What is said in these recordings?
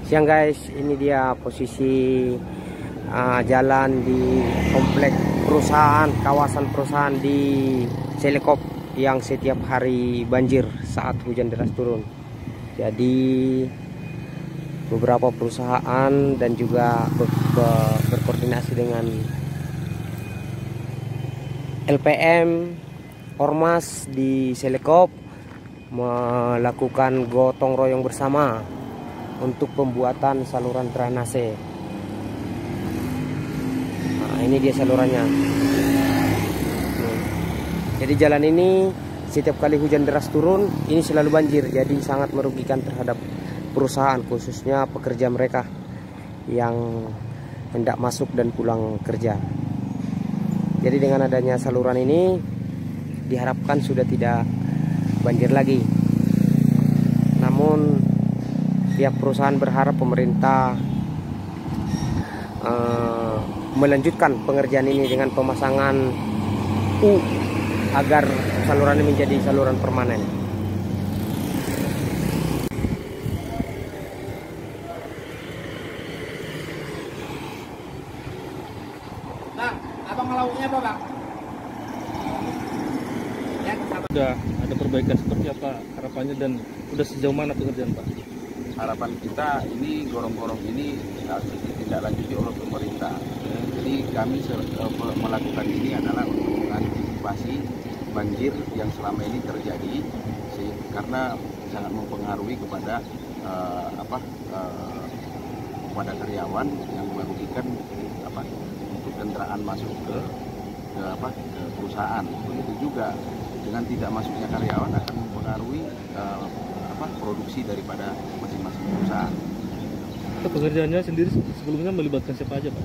Siang guys, ini dia posisi jalan di komplek perusahaan, kawasan perusahaan di Selekop yang setiap hari banjir saat hujan deras turun. Jadi beberapa perusahaan dan juga berkoordinasi dengan LPM Ormas di Selekop melakukan gotong royong bersama untuk pembuatan saluran drainase. Nah, ini dia salurannya. Jadi jalan ini setiap kali hujan deras turun ini selalu banjir, jadi sangat merugikan terhadap perusahaan, khususnya pekerja mereka yang hendak masuk dan pulang kerja. Jadi dengan adanya saluran ini diharapkan sudah tidak banjir lagi. Namun pihak perusahaan berharap pemerintah melanjutkan pengerjaan ini dengan pemasangan agar saluran ini menjadi saluran permanen. Bang, abang melakukannya apa, Bang? Ya, Sudah ada perbaikan seperti apa harapannya dan udah sejauh mana pekerjaan Pak? harapan kita ini gorong-gorong ini harus ditindaklanjuti oleh pemerintah. Jadi kami melakukan ini adalah untuk mengantisipasi banjir yang selama ini terjadi, karena sangat mempengaruhi kepada kepada karyawan yang merugikan untuk kendaraan masuk ke perusahaan. Begitu juga dengan tidak masuknya karyawan akan mempengaruhi produksi daripada masing-masing perusahaan. Pekerjaannya sendiri sebelumnya melibatkan siapa aja Pak?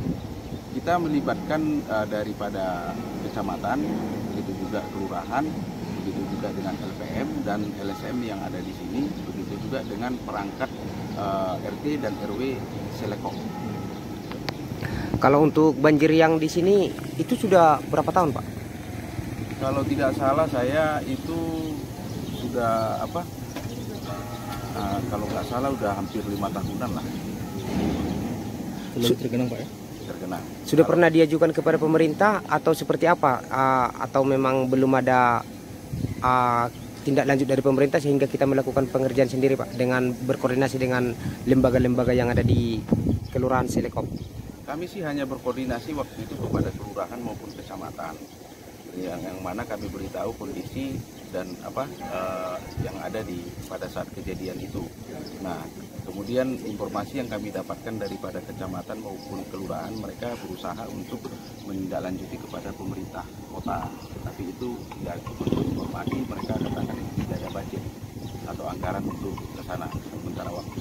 Kita melibatkan daripada kecamatan, begitu juga kelurahan, begitu juga dengan LPM dan LSM yang ada di sini, begitu juga dengan perangkat RT dan RW Selekop. Kalau untuk banjir yang di sini itu sudah berapa tahun, Pak? Kalau tidak salah saya itu sudah kalau nggak salah udah hampir 5 tahunan lah. Belum tergenang Pak ya? Tergenang. Sudah pernah diajukan kepada pemerintah atau seperti apa? Atau memang belum ada tindak lanjut dari pemerintah sehingga kita melakukan pengerjaan sendiri Pak, dengan berkoordinasi dengan lembaga-lembaga yang ada di Kelurahan Selekop? Kami sih hanya berkoordinasi waktu itu kepada kelurahan maupun kecamatan, yang mana kami beritahu kondisi dan yang ada pada saat kejadian itu. Nah, kemudian informasi yang kami dapatkan daripada kecamatan maupun kelurahan, mereka berusaha untuk menindaklanjuti kepada pemerintah kota. Tapi itu ya, informasi mereka katakan tidak ada budget atau anggaran untuk ke sana sementara waktu.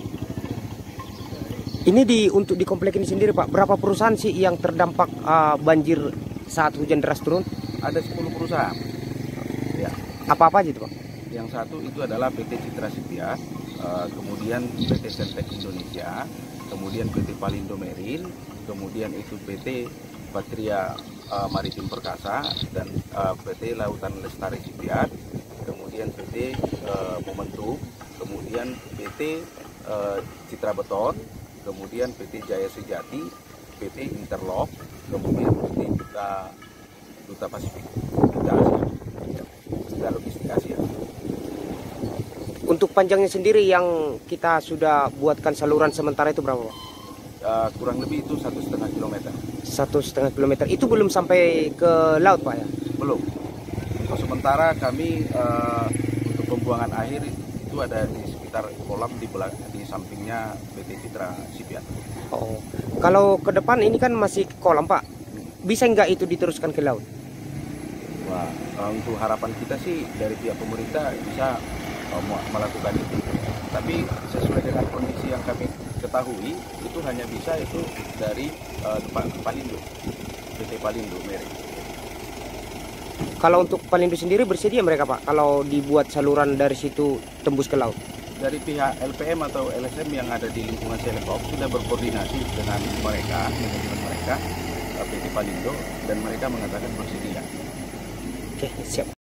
Ini untuk di komplek ini sendiri Pak, berapa perusahaan sih yang terdampak banjir saat hujan deras turun? Ada 10 perusahaan. Ya. Apa-apa aja itu Pak? Yang satu itu adalah PT Citra Sipiat, kemudian PT Sentek Indonesia, kemudian PT Palindo Marine, kemudian itu PT Patria Maritim Perkasa, dan PT Lautan Lestari Sipiat, kemudian PT Momentum, kemudian PT Citra Beton, kemudian PT Jaya Sejati, PT Interlock, kemudian PT Duta Pasifik, Duta Logistik Asia. Untuk panjangnya sendiri yang kita sudah buatkan saluran sementara itu berapa Pak? Kurang lebih itu 1,5 kilometer. 1,5 kilometer. Itu belum sampai ke laut Pak ya? Belum. Untuk sementara kami untuk pembuangan air itu ada di sekitar kolam di sampingnya PT Citra Sipiat. Oh, kalau ke depan ini kan masih kolam Pak, bisa nggak itu diteruskan ke laut? Wah, untuk harapan kita sih dari pihak pemerintah bisa melakukan itu. Tapi sesuai dengan kondisi yang kami ketahui, itu hanya bisa itu dari Palindo, PT Palindo Marine. Kalau untuk Palindo sendiri bersedia mereka Pak, kalau dibuat saluran dari situ tembus ke laut? Dari pihak LPM atau LSM yang ada di lingkungan Selekop sudah berkoordinasi dengan mereka, manajemen mereka, PT Palindo, dan mereka mengatakan bersedia. Oke, siap.